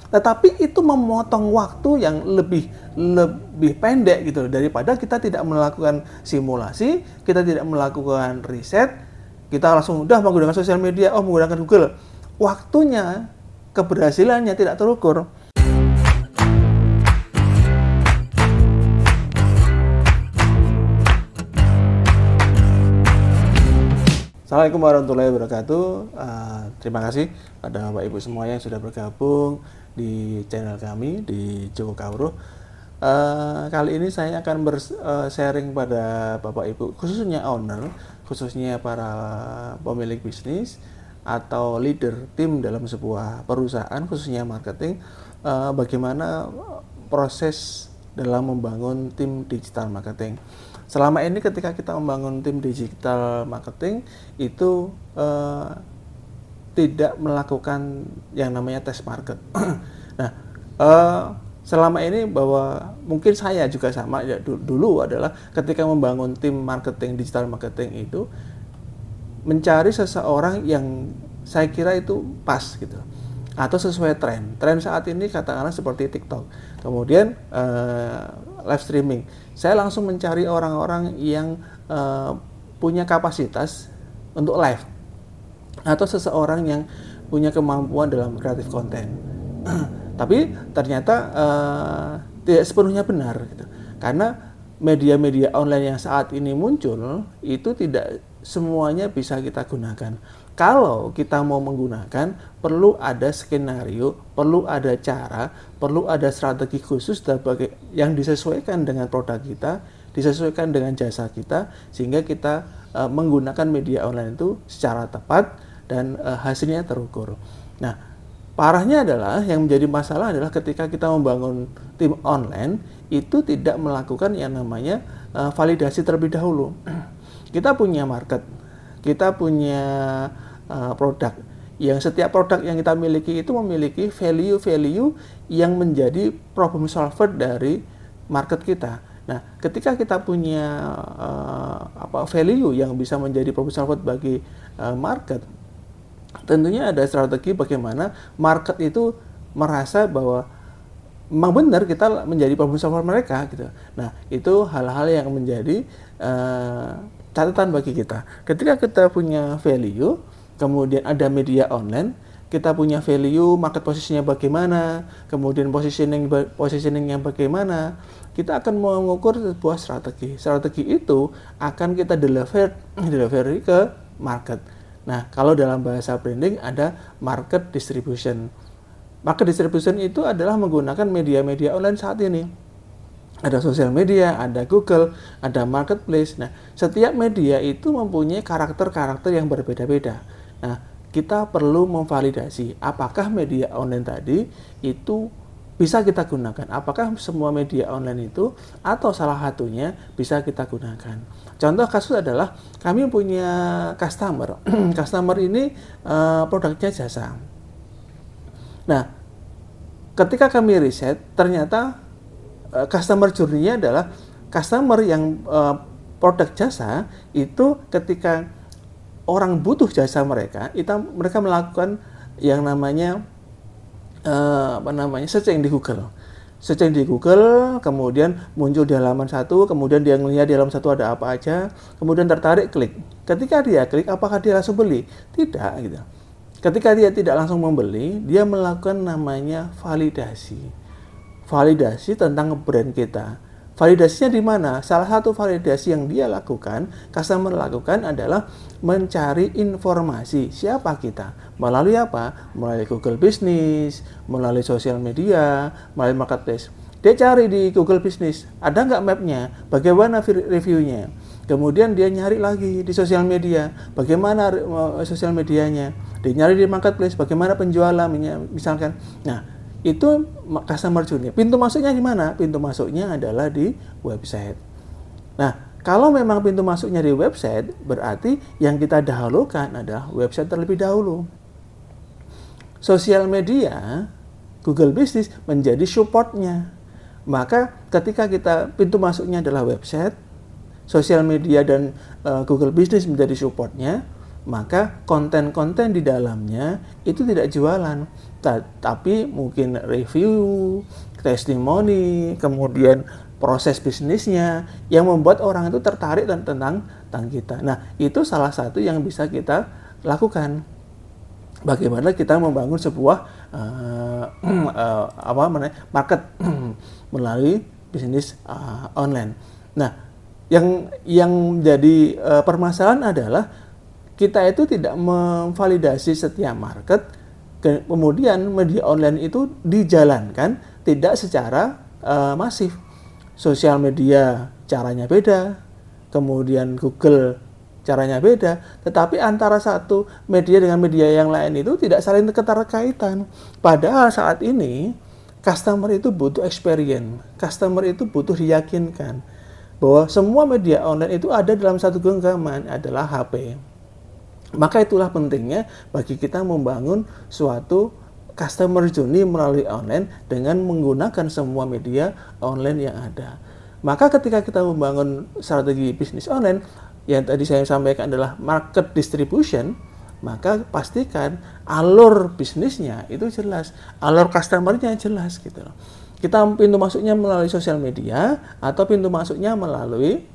Tetapi itu memotong waktu yang lebih pendek gitu daripada kita tidak melakukan simulasi, kita tidak melakukan riset, kita langsung udah menggunakan sosial media, menggunakan Google. Waktunya, keberhasilannya tidak terukur. Assalamualaikum warahmatullahi wabarakatuh. Terima kasih pada Bapak Ibu semua yang sudah bergabung di channel kami di Joko Kawruh. Kali ini saya akan sharing pada Bapak Ibu, khususnya owner, khususnya para pemilik bisnis atau leader tim dalam sebuah perusahaan, khususnya marketing, bagaimana proses dalam membangun tim digital marketing. Selama ini ketika kita membangun tim digital marketing itu tidak melakukan yang namanya test market. Nah, selama ini bahwa mungkin saya juga sama ya, dulu adalah ketika membangun tim marketing, digital marketing itu mencari seseorang yang saya kira itu pas gitu, atau sesuai tren saat ini, katakanlah seperti TikTok, kemudian live streaming. Saya langsung mencari orang-orang yang punya kapasitas untuk live, atau seseorang yang punya kemampuan dalam kreatif konten. Tapi ternyata tidak sepenuhnya benar gitu. Karena media-media online yang saat ini muncul itu tidak semuanya bisa kita gunakan. Kalau kita mau menggunakan, perlu ada skenario, perlu ada cara, perlu ada strategi khusus yang disesuaikan dengan produk kita, disesuaikan dengan jasa kita, sehingga kita menggunakan media online itu secara tepat dan hasilnya terukur. Nah, parahnya adalah yang menjadi masalah adalah ketika kita membangun tim online itu tidak melakukan yang namanya validasi terlebih dahulu. Kita punya market, kita punya produk, yang setiap produk yang kita miliki itu memiliki value-value yang menjadi problem solver dari market kita. Nah, ketika kita punya value yang bisa menjadi problem solver bagi market, tentunya ada strategi bagaimana market itu merasa bahwa memang benar kita menjadi problem solver mereka gitu. Nah, itu hal-hal yang menjadi catatan bagi kita. Ketika kita punya value, kemudian ada media online, kita punya value, market posisinya bagaimana, kemudian positioningnya bagaimana, kita akan mengukur sebuah strategi. Strategi itu akan kita delivery ke market. Nah, kalau dalam bahasa branding ada market distribution. Market distribution itu adalah menggunakan media-media online saat ini. Ada sosial media, ada Google, ada marketplace. Nah, setiap media itu mempunyai karakter-karakter yang berbeda-beda. Nah, kita perlu memvalidasi apakah media online tadi itu bisa kita gunakan. Apakah semua media online itu atau salah satunya bisa kita gunakan. Contoh kasus adalah kami punya customer. Customer ini produknya jasa. Nah, ketika kami riset, ternyata customer journey-nya adalah customer yang produk jasa itu ketika orang butuh jasa mereka melakukan yang namanya searching di Google. Searching di Google, kemudian muncul di halaman satu, kemudian dia melihat di halaman satu ada apa aja, kemudian tertarik, klik. Ketika dia klik, apakah dia langsung beli? Tidak, gitu. Ketika dia tidak langsung membeli, dia melakukan namanya validasi. Validasi tentang brand kita. Validasinya di mana? Salah satu validasi yang dia lakukan, customer lakukan adalah mencari informasi siapa kita. Melalui apa? Melalui Google Business, melalui sosial media, melalui marketplace. Dia cari di Google Business, ada nggak mapnya? Bagaimana reviewnya? Kemudian dia nyari lagi di sosial media, bagaimana sosial medianya? Dia nyari di marketplace, bagaimana penjualannya, misalkan. Nah, itu customer journey. Pintu masuknya di mana? Pintu masuknya adalah di website. Nah, kalau memang pintu masuknya di website, berarti yang kita dahulukan adalah website terlebih dahulu. Sosial media, Google Business menjadi supportnya. Maka ketika pintu masuknya adalah website, sosial media dan Google Business menjadi supportnya, maka konten-konten di dalamnya itu tidak jualan, tapi mungkin review, testimoni, kemudian proses bisnisnya yang membuat orang itu tertarik tentang kita. Nah, itu salah satu yang bisa kita lakukan. Bagaimana kita membangun sebuah market melalui bisnis online. Nah, yang jadi permasalahan adalah kita itu tidak memvalidasi setiap market, kemudian media online itu dijalankan tidak secara masif. Sosial media caranya beda, kemudian Google caranya beda, tetapi antara satu media dengan media yang lain itu tidak saling keterkaitan. Padahal saat ini customer itu butuh experience, customer itu butuh diyakinkan bahwa semua media online itu ada dalam satu genggaman, adalah HP. Maka itulah pentingnya bagi kita membangun suatu customer journey melalui online dengan menggunakan semua media online yang ada. Maka ketika kita membangun strategi bisnis online, yang tadi saya sampaikan adalah market distribution, maka pastikan alur bisnisnya itu jelas, alur customernya jelas gitu loh. Kita pintu masuknya melalui sosial media atau pintu masuknya melalui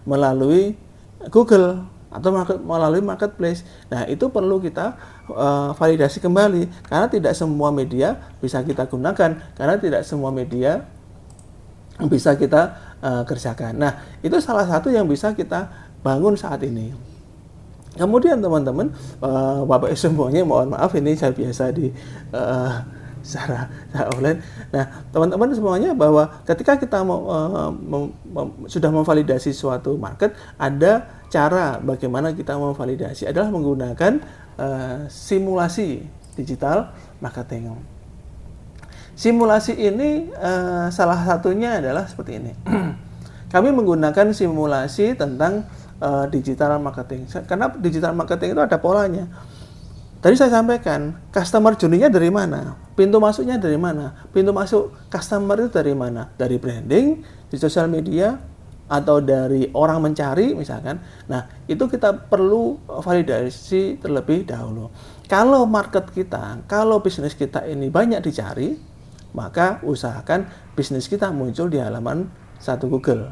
melalui Google atau melalui marketplace. Nah, itu perlu kita validasi kembali karena tidak semua media bisa kita gunakan, karena tidak semua media bisa kita kerjakan. Nah, itu salah satu yang bisa kita bangun saat ini. Kemudian teman-teman, Bapak Ibu semuanya, mohon maaf ini saya biasa di secara online. Nah, teman-teman semuanya, bahwa ketika kita sudah memvalidasi suatu market, ada cara bagaimana kita memvalidasi adalah menggunakan simulasi digital marketing. Simulasi ini salah satunya adalah seperti ini. Kami menggunakan simulasi tentang digital marketing. Karena digital marketing itu ada polanya. Tadi saya sampaikan, customer journey-nya dari mana? Pintu masuknya dari mana? Pintu masuk customer itu dari mana? Dari branding, di sosial media, atau dari orang mencari misalkan. Nah, itu kita perlu validasi terlebih dahulu. Kalau market kita, kalau bisnis kita ini banyak dicari, maka usahakan bisnis kita muncul di halaman satu Google.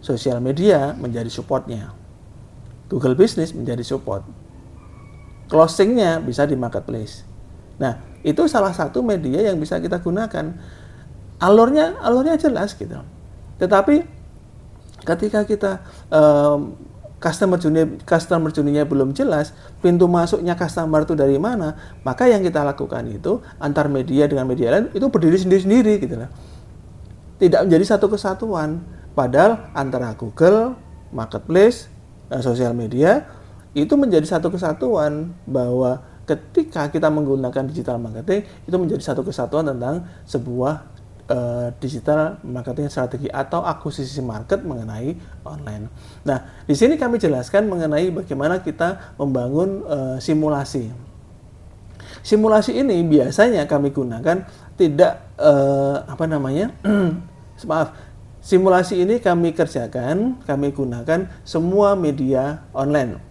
Sosial media menjadi supportnya. Google Business menjadi support. Closingnya bisa di marketplace. Nah, itu salah satu media yang bisa kita gunakan. Alurnya jelas gitu. Tetapi ketika kita customer journey-nya belum jelas, pintu masuknya customer itu dari mana, maka yang kita lakukan itu antar media dengan media lain itu berdiri sendiri-sendiri gitu lah. Tidak menjadi satu kesatuan. Padahal antara Google, marketplace, sosial media itu menjadi satu kesatuan, bahwa ketika kita menggunakan digital marketing itu menjadi satu kesatuan tentang sebuah digital marketing strategi atau akuisisi market mengenai online. Nah, di sini kami jelaskan mengenai bagaimana kita membangun simulasi. Simulasi ini biasanya kami gunakan tidak simulasi ini kami kerjakan, kami gunakan semua media online.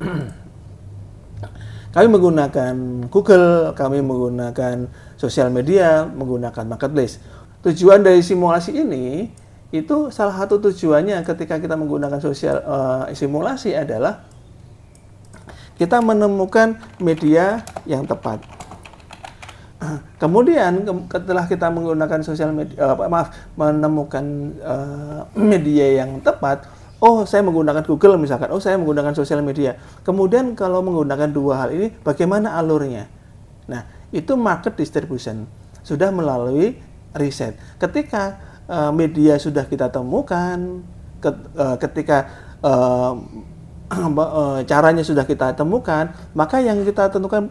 Kami menggunakan Google, kami menggunakan sosial media, menggunakan marketplace. Tujuan dari simulasi ini, itu salah satu tujuannya ketika kita menggunakan simulasi adalah kita menemukan media yang tepat. Kemudian setelah kita menggunakan menemukan media yang tepat, saya menggunakan Google misalkan, saya menggunakan sosial media. Kemudian kalau menggunakan dua hal ini, bagaimana alurnya? Nah, itu market distribution, sudah melalui riset. Ketika media sudah kita temukan, ketika caranya sudah kita temukan, maka yang kita tentukan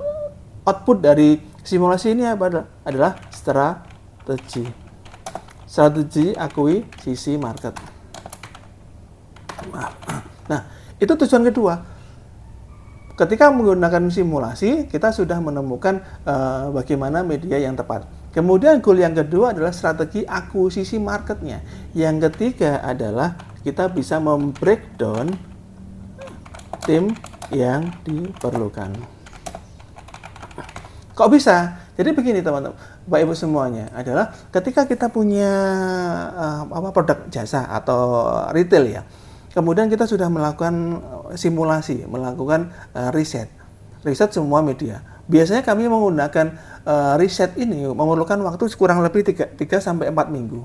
output dari simulasi ini adalah strategi akuisisi market. Nah, itu tujuan kedua. Ketika menggunakan simulasi, kita sudah menemukan bagaimana media yang tepat. Kemudian goal yang kedua adalah strategi akuisisi marketnya. Yang ketiga adalah kita bisa membreakdown tim yang diperlukan. Kok bisa? Jadi begini teman-teman, Bapak Ibu semuanya, adalah ketika kita punya produk jasa atau retail ya, kemudian kita sudah melakukan simulasi, melakukan riset semua media. Biasanya kami menggunakan riset ini memerlukan waktu kurang lebih 3 sampai 4 minggu.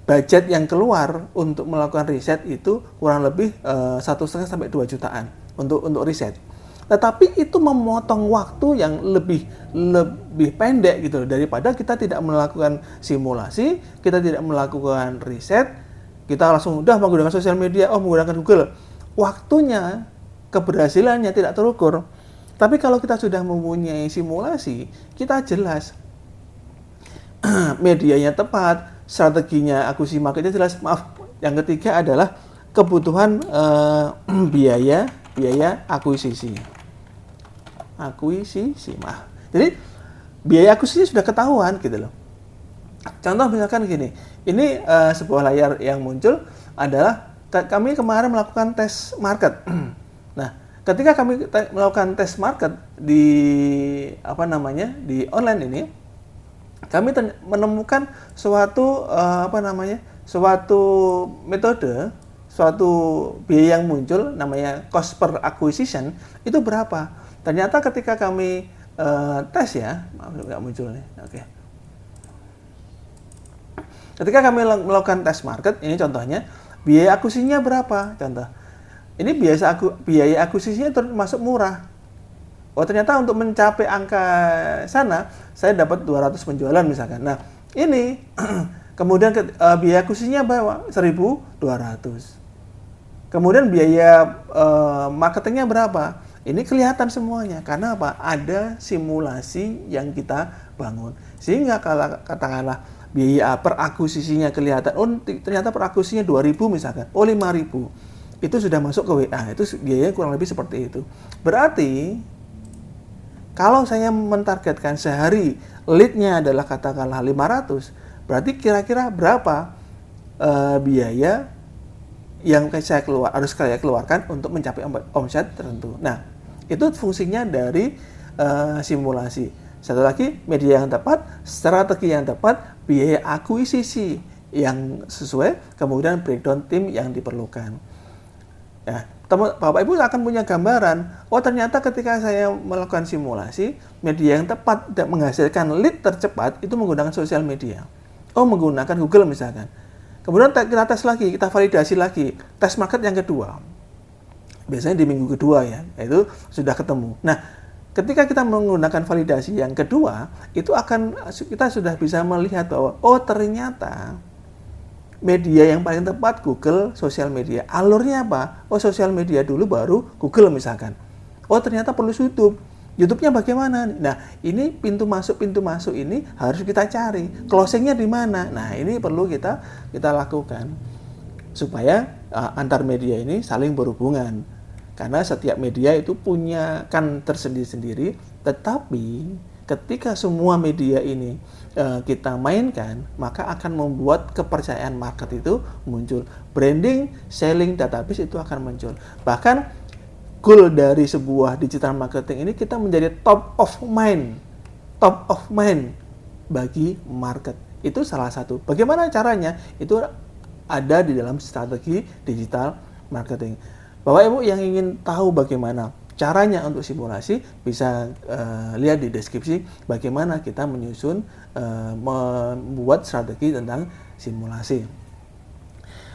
Budget yang keluar untuk melakukan riset itu kurang lebih 1,5 sampai 2 jutaan untuk riset. Tetapi itu memotong waktu yang lebih pendek gitu daripada kita tidak melakukan simulasi, kita tidak melakukan riset, kita langsung udah menggunakan sosial media, menggunakan Google. Waktunya, keberhasilannya tidak terukur. Tapi kalau kita sudah mempunyai simulasi, kita jelas medianya tepat, strateginya akuisisi marketnya jelas. Maaf, yang ketiga adalah kebutuhan biaya akuisisi. Jadi biaya akuisisi sudah ketahuan gitu loh. Contoh misalkan gini, ini sebuah layar yang muncul adalah kami kemarin melakukan tes market. Nah, ketika kami melakukan tes market di di online ini, kami menemukan suatu suatu metode, suatu biaya yang muncul namanya cost per acquisition itu berapa? Ternyata ketika kami tes ya, maaf nggak muncul nih, oke. Ketika kami melakukan tes market, ini contohnya biaya akuisisinya berapa? Contoh, ini biaya akuisisinya termasuk murah. Ternyata untuk mencapai angka sana, saya dapat 200 penjualan misalkan. Nah, ini kemudian biaya akuisisinya berapa? 1.200. Kemudian biaya marketingnya berapa? Ini kelihatan semuanya. Karena apa? Ada simulasi yang kita bangun. Sehingga kalau katakanlah biaya per akuisisinya kelihatan, ternyata per akuisisinya 2.000 misalkan, 5.000. Itu sudah masuk ke WA. Itu biayanya kurang lebih seperti itu. Berarti kalau saya mentargetkan sehari lead-nya adalah katakanlah 500, berarti kira-kira berapa biaya yang harus saya keluarkan untuk mencapai omset tertentu. Nah, itu fungsinya dari simulasi. Satu lagi, media yang tepat, strategi yang tepat, biaya akuisisi yang sesuai, kemudian breakdown tim yang diperlukan. Nah, Bapak Ibu akan punya gambaran, ternyata ketika saya melakukan simulasi, media yang tepat dan menghasilkan lead tercepat itu menggunakan sosial media. Menggunakan Google misalkan. Kemudian kita tes lagi, kita validasi lagi, tes market yang kedua. Biasanya di minggu kedua ya, itu sudah ketemu. Nah, ketika kita menggunakan validasi yang kedua, itu kita sudah bisa melihat bahwa ternyata media yang paling tepat Google, sosial media. Alurnya apa? Sosial media dulu baru Google misalkan. Ternyata perlu YouTube. YouTube-nya bagaimana? Nah, ini pintu masuk ini harus kita cari. Closing-nya di mana? Nah, ini perlu kita lakukan supaya antar media ini saling berhubungan. Karena setiap media itu punya kan tersendiri-sendiri, tetapi ketika semua media ini kita mainkan, maka akan membuat kepercayaan market itu muncul. Branding, selling, database itu akan muncul. Bahkan goal dari sebuah digital marketing ini kita menjadi top of mind bagi market. Itu salah satu. Bagaimana caranya? Itu ada di dalam strategi digital marketing. Bapak Ibu yang ingin tahu bagaimana caranya untuk simulasi, bisa lihat di deskripsi bagaimana kita menyusun membuat strategi tentang simulasi.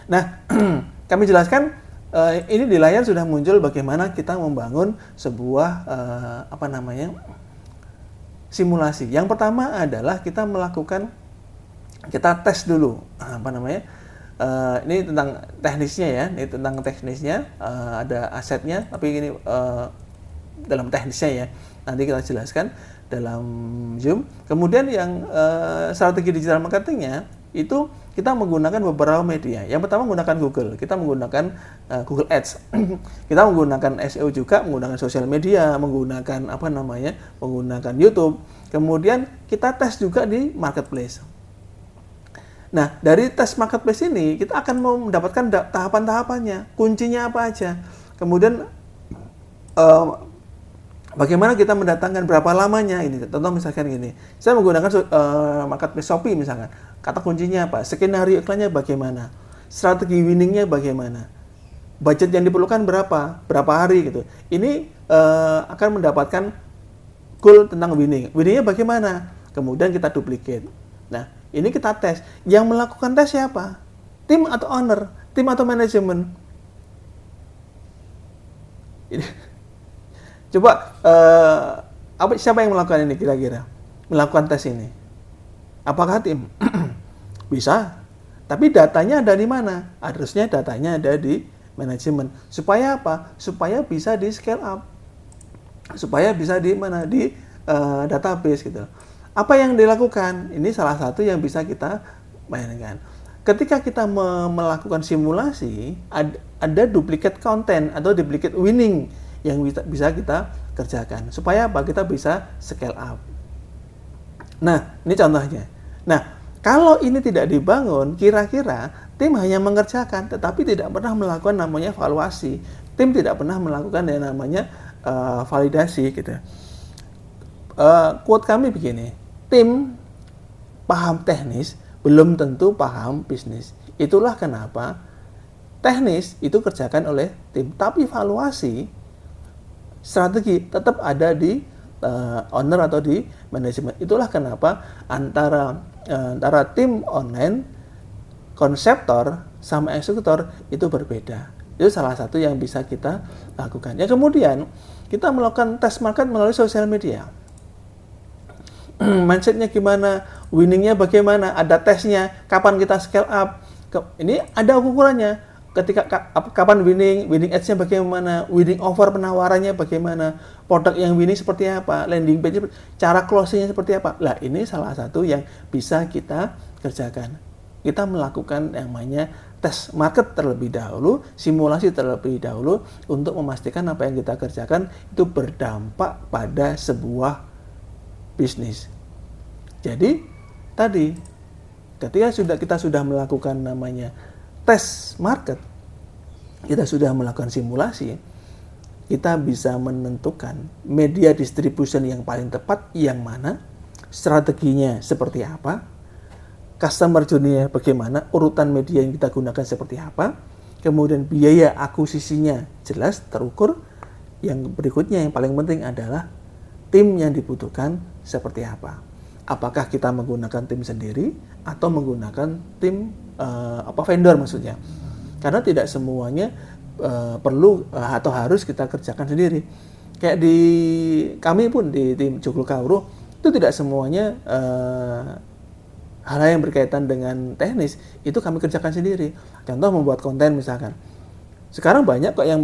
Nah, kami jelaskan ini di layar sudah muncul bagaimana kita membangun sebuah simulasi. Yang pertama adalah kita tes dulu ini tentang teknisnya ya. Ini tentang teknisnya, ada asetnya, tapi ini dalam teknisnya ya. Nanti kita jelaskan dalam Zoom. Kemudian yang strategi digital marketingnya itu kita menggunakan beberapa media. Yang pertama menggunakan Google. Kita menggunakan Google Ads. Kita menggunakan SEO juga, menggunakan sosial media, menggunakan menggunakan YouTube. Kemudian kita tes juga di marketplace. Nah, dari tes marketplace ini kita akan mendapatkan tahapan-tahapannya, kuncinya apa aja. Kemudian eh, bagaimana kita mendatangkan, berapa lamanya ini. Contoh misalkan gini, saya menggunakan marketplace Shopee misalkan. Kata kuncinya apa? Skenario iklannya bagaimana? Strategi winningnya bagaimana? Budget yang diperlukan berapa? Berapa hari gitu. Ini akan mendapatkan goal tentang winning. Winningnya bagaimana? Kemudian kita duplicate. Nah, ini kita tes. Yang melakukan tes siapa? Tim atau owner? Tim atau manajemen? Ini. Coba, siapa yang melakukan ini kira-kira? Melakukan tes ini? Apakah tim? Bisa. Tapi datanya ada di mana? Harusnya datanya ada di manajemen. Supaya apa? Supaya bisa di scale up. Supaya bisa di mana? Di database gitu. Apa yang dilakukan? Ini salah satu yang bisa kita mainkan. Ketika kita melakukan simulasi, ada duplicate content atau duplicate winning yang bisa kita kerjakan. Supaya apa? Kita bisa scale up. Nah, ini contohnya. Nah, kalau ini tidak dibangun, kira-kira tim hanya mengerjakan, tetapi tidak pernah melakukan namanya evaluasi. Tim tidak pernah melakukan yang namanya validasi, gitu. Quote kami begini, tim paham teknis belum tentu paham bisnis. Itulah kenapa teknis itu kerjakan oleh tim, tapi evaluasi strategi tetap ada di owner atau di manajemen. Itulah kenapa antara tim online, konseptor sama eksekutor itu berbeda. Itu salah satu yang bisa kita lakukan. Ya, kemudian kita melakukan test market melalui sosial media. Mindsetnya gimana, winningnya bagaimana, ada tesnya, kapan kita scale up. Ini ada ukurannya. Ketika kapan winning edge-nya bagaimana, winning offer penawarannya bagaimana, produk yang winning seperti apa, landing page, cara closing-nya seperti apa. Lah, ini salah satu yang bisa kita kerjakan. Kita melakukan yang namanya tes market terlebih dahulu, simulasi terlebih dahulu untuk memastikan apa yang kita kerjakan itu berdampak pada sebuah bisnis. Jadi, tadi ketika kita sudah melakukan namanya tes market, kita sudah melakukan simulasi, kita bisa menentukan media distribution yang paling tepat yang mana, strateginya seperti apa, customer journey-nya bagaimana, urutan media yang kita gunakan seperti apa, kemudian biaya akuisisinya jelas, terukur. Yang berikutnya yang paling penting adalah tim yang dibutuhkan seperti apa. Apakah kita menggunakan tim sendiri atau menggunakan tim vendor maksudnya. Karena tidak semuanya perlu atau harus kita kerjakan sendiri. Kayak di kami pun di tim Joglo Kawruh itu tidak semuanya hal yang berkaitan dengan teknis itu kami kerjakan sendiri. Contoh membuat konten misalkan. Sekarang banyak kok yang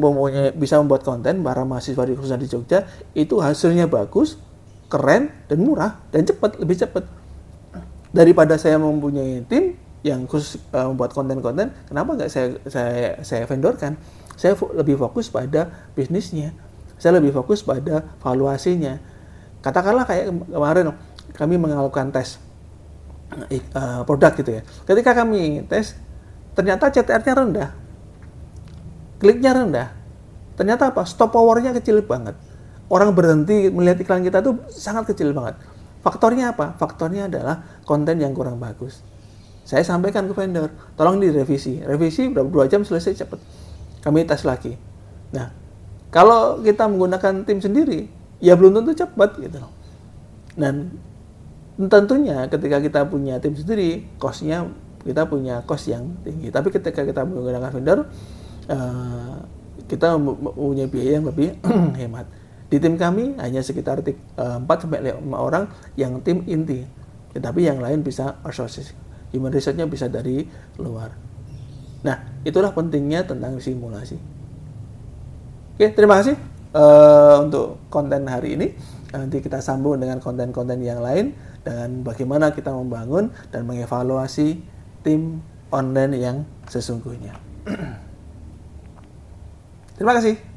bisa membuat konten, para mahasiswa di khususnya di Jogja itu hasilnya bagus, keren dan murah dan cepat, lebih cepat. Daripada saya mempunyai tim yang khusus membuat konten-konten, kenapa nggak saya vendorkan? Saya lebih fokus pada bisnisnya. Saya lebih fokus pada valuasinya. Katakanlah kayak kemarin kami melakukan tes produk gitu ya. Ketika kami tes, ternyata CTR-nya rendah, kliknya rendah. Ternyata apa? Stop power-nya kecil banget. Orang berhenti melihat iklan kita tuh sangat kecil banget. Faktornya apa? Faktornya adalah konten yang kurang bagus. Saya sampaikan ke vendor, tolong direvisi. Revisi berapa 2 jam selesai cepat. Kami tes lagi. Nah, kalau kita menggunakan tim sendiri, ya belum tentu cepat gitu. Dan tentunya ketika kita punya tim sendiri, cost-nya kita punya cost yang tinggi. Tapi ketika kita menggunakan vendor, kita punya biaya yang lebih hemat. Di tim kami hanya sekitar 4-5 orang yang tim inti. Tetapi yang lain bisa outsourcing. Human resource-nya bisa dari luar. Nah, itulah pentingnya tentang simulasi. Oke, terima kasih untuk konten hari ini. Nanti kita sambung dengan konten-konten yang lain dengan bagaimana kita membangun dan mengevaluasi tim online yang sesungguhnya. Terima kasih.